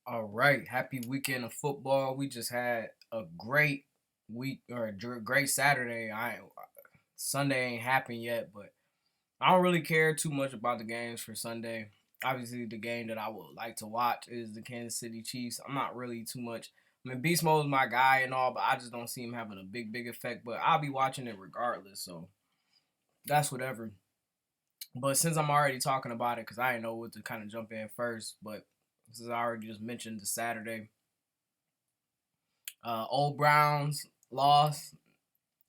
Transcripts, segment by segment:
All right, happy weekend of football. We just had a great week or great Saturday. I Sunday ain't happened yet, but I don't really care too much about the games for Sunday. Obviously, the game that I would like to watch is the Kansas City Chiefs. I'm not really too much. I mean, Beast Mode is my guy and all, but I just don't see him having a big effect. But I'll be watching it regardless, so that's whatever. But since I'm already talking about it, because I didn't know what to kind of jump in first, but since I already just mentioned the Saturday, old Browns lost.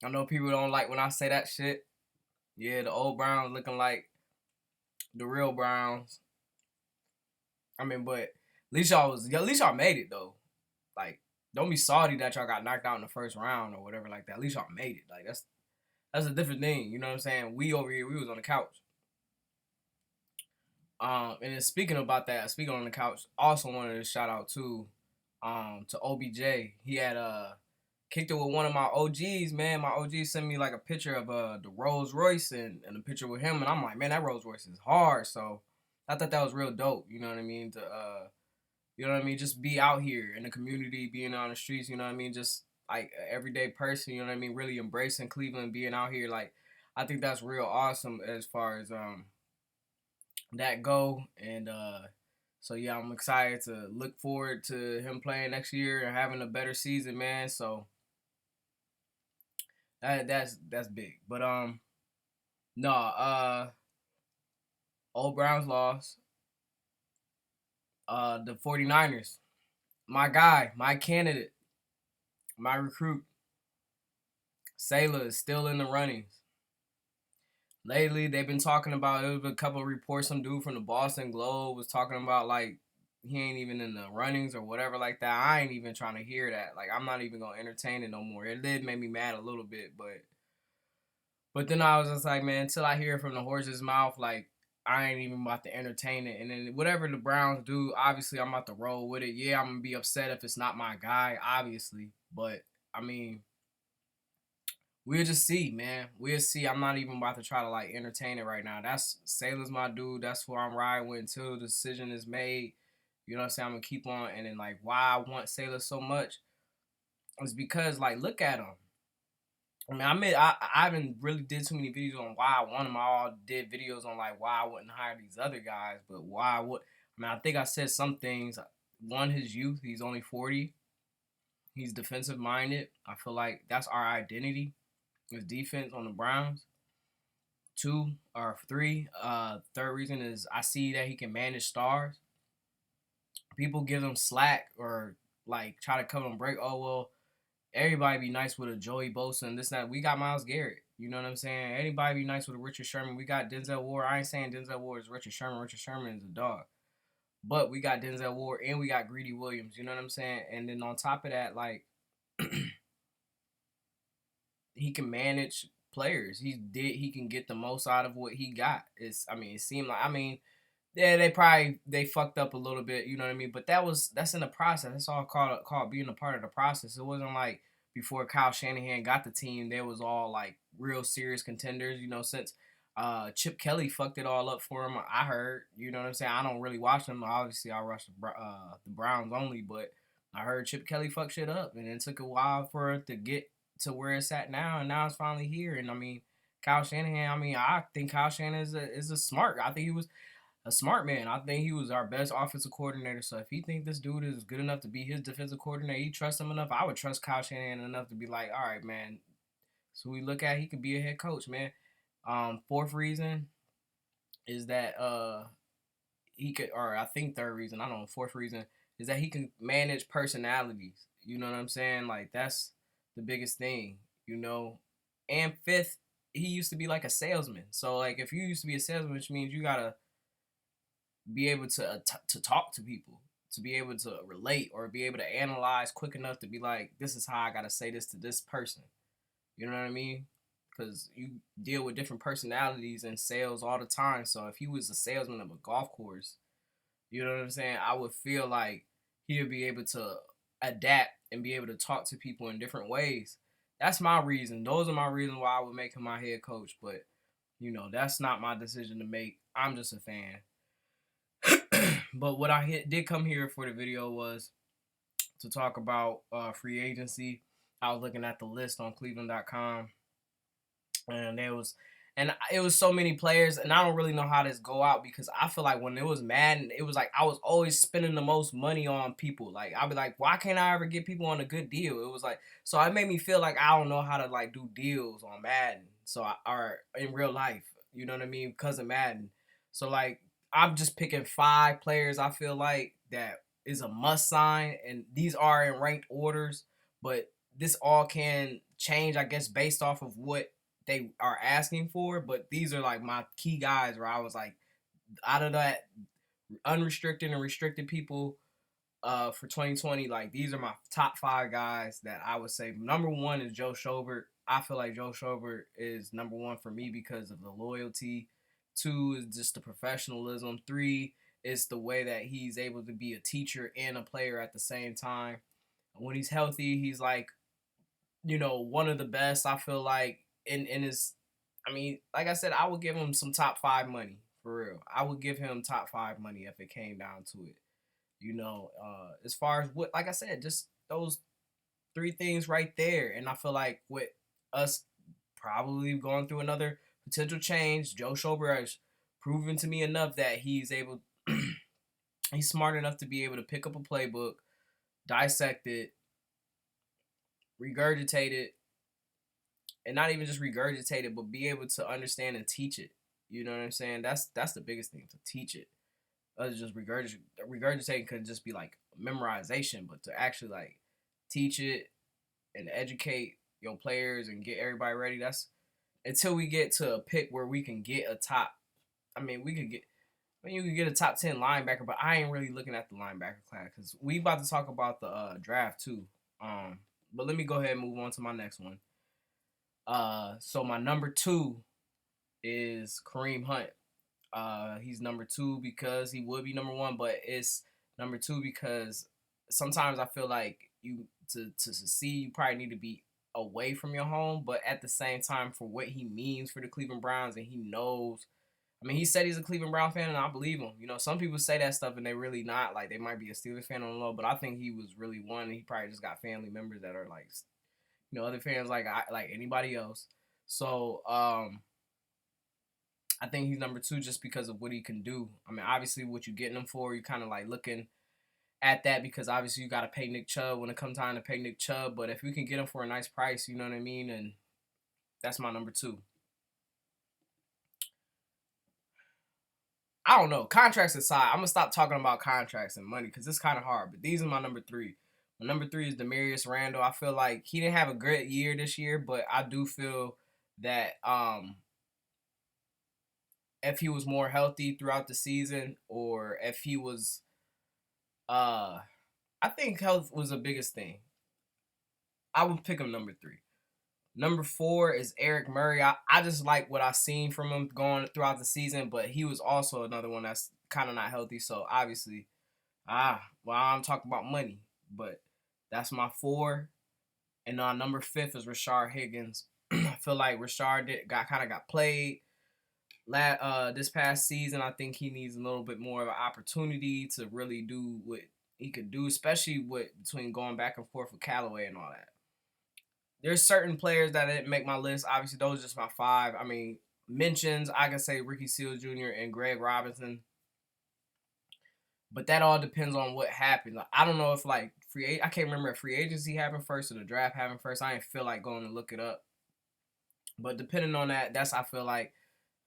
I know people don't like when I say that shit. Yeah, the old Browns looking like the real Browns. I mean, but at least y'all made it though. Like, don't be salty that y'all got knocked out in the first round or whatever like that. At least y'all made it. Like that's a different thing. You know what I'm saying? We over here, we was on the couch. And then speaking on the couch, also wanted to shout out to OBJ. He had kicked it with one of my OGs, man. My OG sent me like a picture of the Rolls Royce and a picture with him, and I'm like, man, that Rolls Royce is hard. So I thought that was real dope. You know what I mean? You know what I mean? Just be out here in the community, being on the streets. You know what I mean? Just like an everyday person. You know what I mean? Really embracing Cleveland, being out here. Like I think that's real awesome as far as that go. And so yeah, I'm excited to look forward to him playing next year and having a better season, man. So that's big. But no, old Browns lost. The 49ers. My guy, my candidate, my recruit, Sailor is still in the runnings. Lately, they've been talking about it was a couple of reports. Some dude from the Boston Globe was talking about like he ain't even in the runnings or whatever like that. I ain't even trying to hear that. Like I'm not even gonna entertain it no more. It did make me mad a little bit, but then I was just like, man, until I hear it from the horse's mouth, like I ain't even about to entertain it. And then whatever the Browns do, obviously I'm about to roll with it. Yeah, I'm gonna be upset if it's not my guy, obviously. But I mean, we'll just see, man. We'll see. I'm not even about to try to like entertain it right now. That's Sailor's my dude. That's who I'm riding with until the decision is made. You know what I'm saying? I'm gonna keep on. And then like why I want Sailor so much is because like look at him. I mean, I haven't really did too many videos on why I want him. I all did videos on like why I wouldn't hire these other guys, but why I would. I mean, I think I said some things. One, his youth. He's only 40. He's defensive minded. I feel like that's our identity. His defense on the Browns. Two or three. Third reason is I see that he can manage stars. People give him slack or like try to cover him break. Oh well, everybody be nice with a Joey Bosa and this and that. We got Miles Garrett. You know what I'm saying? Anybody be nice with a Richard Sherman. We got Denzel Ward. I ain't saying Denzel Ward is Richard Sherman. Richard Sherman is a dog. But we got Denzel Ward and we got Greedy Williams. You know what I'm saying? And then on top of that, like he can manage players. He can get the most out of what he got. It seemed like yeah, they fucked up a little bit, you know what I mean? But that's in the process. That's all called being a part of the process. It wasn't like before Kyle Shanahan got the team, they was all like real serious contenders, you know, since Chip Kelly fucked it all up for him. I heard, you know what I'm saying? I don't really watch them. Obviously, I watch the Browns only, but I heard Chip Kelly fucked shit up, and it took a while for it to get to where it's at now, and now it's finally here. And I mean, Kyle Shanahan. I mean, I think Kyle Shanahan is a smart. I think he was a smart man. I think he was our best offensive coordinator. So if he think this dude is good enough to be his defensive coordinator, he trusts him enough. I would trust Kyle Shanahan enough to be like, all right, man. So we look at he could be a head coach, man. Fourth reason is that he could, or I think third reason, I don't know. Fourth reason is that he can manage personalities. You know what I'm saying? Like that's the biggest thing, you know. And fifth, he used to be like a salesman. So like if you used to be a salesman, which means you gotta be able to talk to people, to be able to relate or be able to analyze quick enough to be like, this is how I gotta say this to this person. You know what I mean? Because you deal with different personalities in sales all the time. So if he was a salesman of a golf course, you know what I'm saying? I would feel like he would be able to adapt and be able to talk to people in different ways. That's my reason. Those are my reasons why I would make him my head coach. But you know, that's not my decision to make. I'm just a fan. But what I did come here for the video was to talk about free agency. I was looking at the list on Cleveland.com, and it was so many players, and I don't really know how this go out because I feel like when it was Madden, it was like I was always spending the most money on people. Like I'd be like, why can't I ever get people on a good deal? It was like, so it made me feel like I don't know how to like do deals on Madden. Or in real life, you know what I mean? Because of Madden. So like I'm just picking 5 players I feel like that is a must sign, and these are in ranked orders, but this all can change, I guess, based off of what they are asking for. But these are like my key guys where I was like, out of that unrestricted and restricted people for 2020, like these are my top 5 guys that I would say. Number 1 is Joe Schobert. I feel like Joe Schobert is number 1 for me because of the loyalty. 2 is just the professionalism. 3 is the way that he's able to be a teacher and a player at the same time. When he's healthy, he's like, one of the best. I feel like in his, I mean, like I said, I would give him some top 5 money for real. I would give him top 5 money if it came down to it. As far as what, like I said, just those 3 things right there. And I feel like with us probably going through another potential change, Joe Schobert has proven to me enough that he's able, he's smart enough to be able to pick up a playbook, dissect it, regurgitate it, and not even just regurgitate it, but be able to understand and teach it. You know what I'm saying? That's the biggest thing, to teach it. Other just regurgitating could just be like memorization, but to actually like teach it and educate your players and get everybody ready. That's until we get to a pick where we can get a top. I mean, you can get a top 10 linebacker, but I ain't really looking at the linebacker class because we about to talk about the draft too. But let me go ahead and move on to my next one. So my number 2 is Kareem Hunt. He's number 2 because he would be number 1, but it's number 2 because sometimes I feel like you to succeed, you probably need to be away from your home, but at the same time, for what he means for the Cleveland Browns, and he knows. I mean, he said he's a Cleveland Brown fan, and I believe him. Some people say that stuff, and they really not. Like, they might be a Steelers fan on the low, but I think he was really one, and he probably just got family members that are like, other fans like anybody else. So, I think he's number 2 just because of what he can do. I mean, obviously, what you're getting him for, you're kind of like looking at that because obviously you got to pay Nick Chubb when it comes time to pay Nick Chubb. But if we can get him for a nice price, you know what I mean? And that's my number 2. I don't know. Contracts aside, I'm going to stop talking about contracts and money because it's kind of hard. But these are my number 3. My number 3 is Damarious Randall. I feel like he didn't have a great year this year, but I do feel that if he was more healthy throughout the season, or if he was, I think health was the biggest thing. I would pick him number 3. Number 4 is Eric Murray. I just like what I've seen from him going throughout the season, but he was also another one that's kind of not healthy. So obviously, I'm talking about money, but that's my 4. And number 5 is Rashad Higgins. I feel like Rashad got played this past season. I think he needs a little bit more of an opportunity to really do what he could do, especially between going back and forth with Callaway and all that. There's certain players that didn't make my list. Obviously, those are just my 5. I mean, mentions, I can say Ricky Seals Jr. and Greg Robinson. But that all depends on what happens. Like, I don't know if I can't remember if free agency happened first or the draft happened first. I didn't feel like going to look it up. But depending on that, I feel like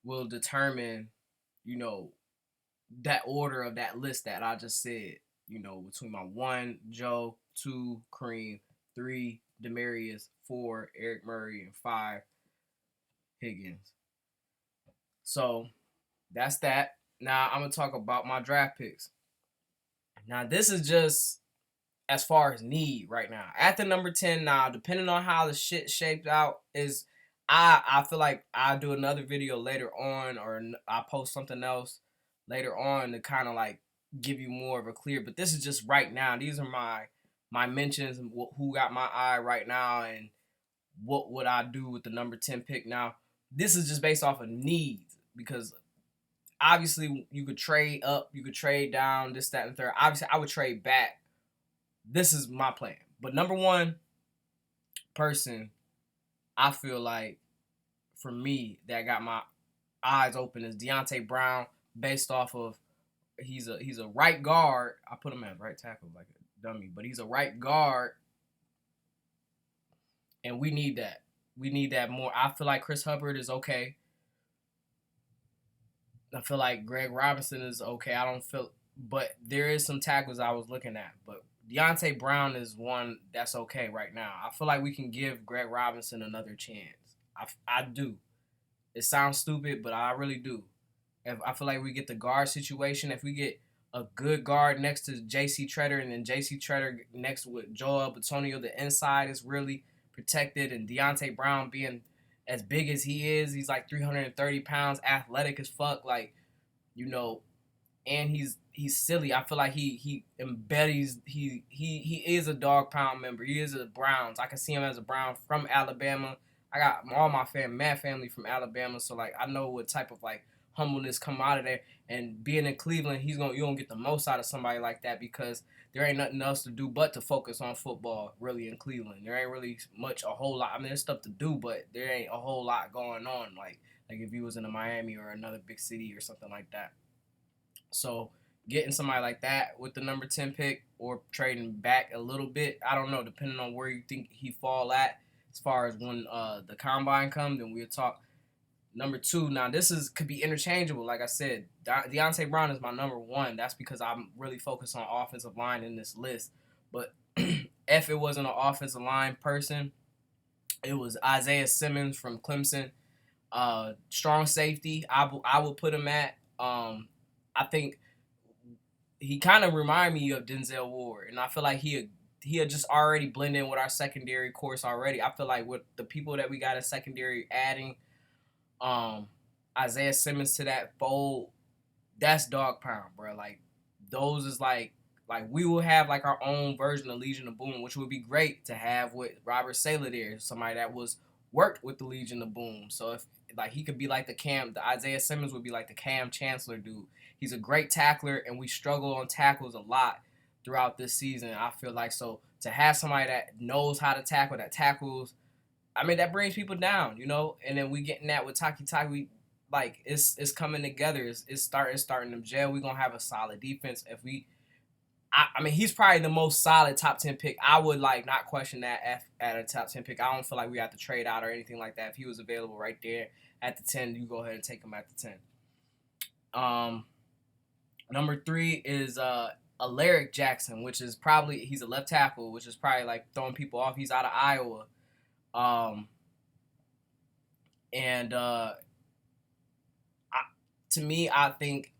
will determine, that order of that list that I just said. Between my 1, Joe, 2, Kareem, 3, Damarious, 4, Eric Murray, and 5, Higgins. So that's that. Now I'm gonna talk about my draft picks. Now this is just as far as need right now. At the number 10 now, depending on how the shit shaped out, is I feel like I'll do another video later on, or I'll post something else later on to kind of like give you more of a clear. But this is just right now. These are my mentions and who got my eye right now, and what would I do with the number 10 pick. Now, this is just based off of needs because Obviously, you could trade up, you could trade down, this, that, and third. Obviously, I would trade back. This is my plan. But number one person, I feel like, for me, that got my eyes open is Deonte Brown, based off of he's a right guard. I put him at right tackle like a dummy, but he's a right guard, and we need that. We need that more. I feel like Chris Hubbard is okay. I feel like Greg Robinson is okay. I don't feel, but there is some tackles I was looking at. But Deonte Brown is one that's okay right now. I feel like we can give Greg Robinson another chance. I do. It sounds stupid, but I really do. If I feel like we get the guard situation, if we get a good guard next to J.C. Treader and then J.C. Treader next with Joel Bitonio, the inside is really protected, and Deonte Brown being as big as he is, he's like 330 pounds, athletic as fuck, like, you know, and he's silly. I feel like he embodies he is a dog pound member. He is a Browns. I can see him as a Brown from Alabama. I got all my mad family from Alabama, so like I know what type of like humbleness come out of there. And being in Cleveland, you're gonna get the most out of somebody like that because there ain't nothing else to do but to focus on football really in Cleveland. There ain't really much a whole lot. I mean, there's stuff to do, but there ain't a whole lot going on like if you was in a Miami or another big city or something like that. So getting somebody like that with the number 10 pick or trading back a little bit, I don't know, depending on where you think he fall at as far as when the combine comes, then we'll talk. Number two, now this is could be interchangeable. Like I said, Deonte Brown is my number one. That's because I'm really focused on offensive line in this list. But if it wasn't an offensive line person, it was Isaiah Simmons from Clemson. Strong safety, I will put him at. I think he kind of remind me of Denzel Ward, and I feel like he had just already blend in with our secondary course already. I feel like with the people that we got in secondary adding um Isaiah Simmons to that fold, that's dog pound, bro. Like those is like we will have like our own version of Legion of Boom, which would be great to have with Robert Saleh there, somebody that was worked with the Legion of Boom. So if like he could be like the Isaiah Simmons would be like the Cam Chancellor dude. He's a great tackler, and we struggle on tackles a lot throughout this season. I feel like so to have somebody that knows how to tackle, that tackles, I mean that brings people down, you know. And then we getting that with Taki Taki. We like it's coming together. It's starting to gel. We gonna have a solid defense if we. I mean, he's probably the most solid top 10 pick. I would like not question that at a top 10 pick. I don't feel like we have to trade out or anything like that. If he was available right there at the 10, you go ahead and take him at the 10. Number 3 is Alaric Jackson, which is probably he's a left tackle, which is probably like throwing people off. He's out of Iowa. And to me, I think,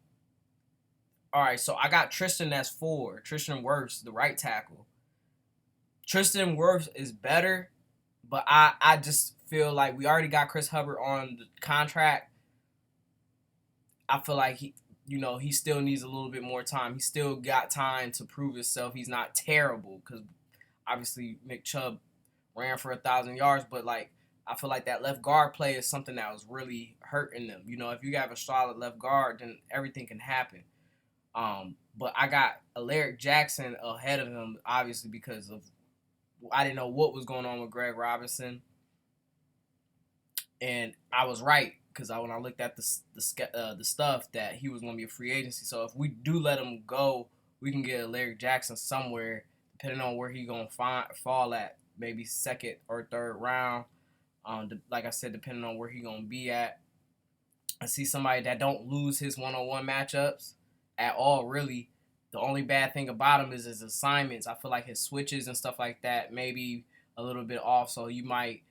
all right, so I got Tristan as 4. Tristan Wirfs, the right tackle. Tristan Wirfs is better, but I just feel like we already got Chris Hubbard on the contract. I feel like he still needs a little bit more time. He still got time to prove himself. He's not terrible because obviously Nick Chubb ran for 1,000 yards, but like I feel like that left guard play is something that was really hurting them. You know, if you have a solid left guard, then everything can happen. But I got Alaric Jackson ahead of him, obviously, because of I didn't know what was going on with Greg Robinson, and I was right because when I looked at the stuff that he was going to be a free agency. So if we do let him go, we can get Alaric Jackson somewhere, depending on where he gonna fall at, maybe second or third round. Like I said, depending on where he gonna be at. I see somebody that don't lose his one-on-one matchups at all, really. The only bad thing about him is his assignments. I feel like his switches and stuff like that maybe a little bit off, so you might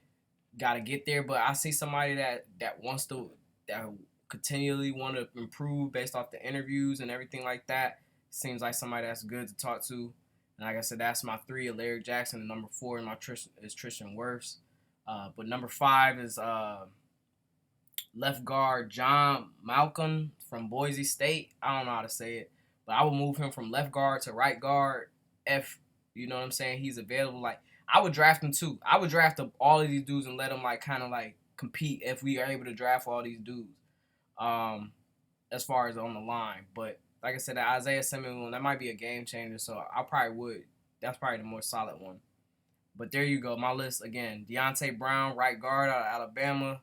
gotta get there. But I see somebody that wants to that continually want to improve based off the interviews and everything like that. Seems like somebody that's good to talk to. And like I said, that's my 3, Alaric Jackson, and number 4 in my is Tristan Wirfs. But number 5 is left guard John Malchan from Boise State. I don't know how to say it, but I would move him from left guard to right guard if, you know what I'm saying, he's available. Like, I would draft him too. I would draft all of these dudes and let them like kind of like compete if we are able to draft all these dudes. as far as on the line. But like I said, the Isaiah Simmons one, that might be a game changer. So I probably would. That's probably the more solid one. But there you go. My list again: Deonte Brown, right guard out of Alabama.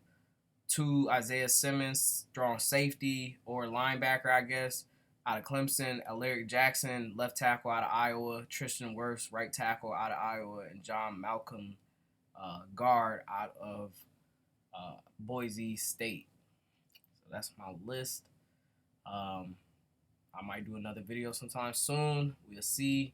2, Isaiah Simmons, strong safety or linebacker, I guess, out of Clemson. Alaric Jackson, left tackle out of Iowa. Tristan Wirfs, right tackle out of Iowa. And John Malchan, guard out of Boise State. So that's my list. I might do another video sometime soon. We'll see.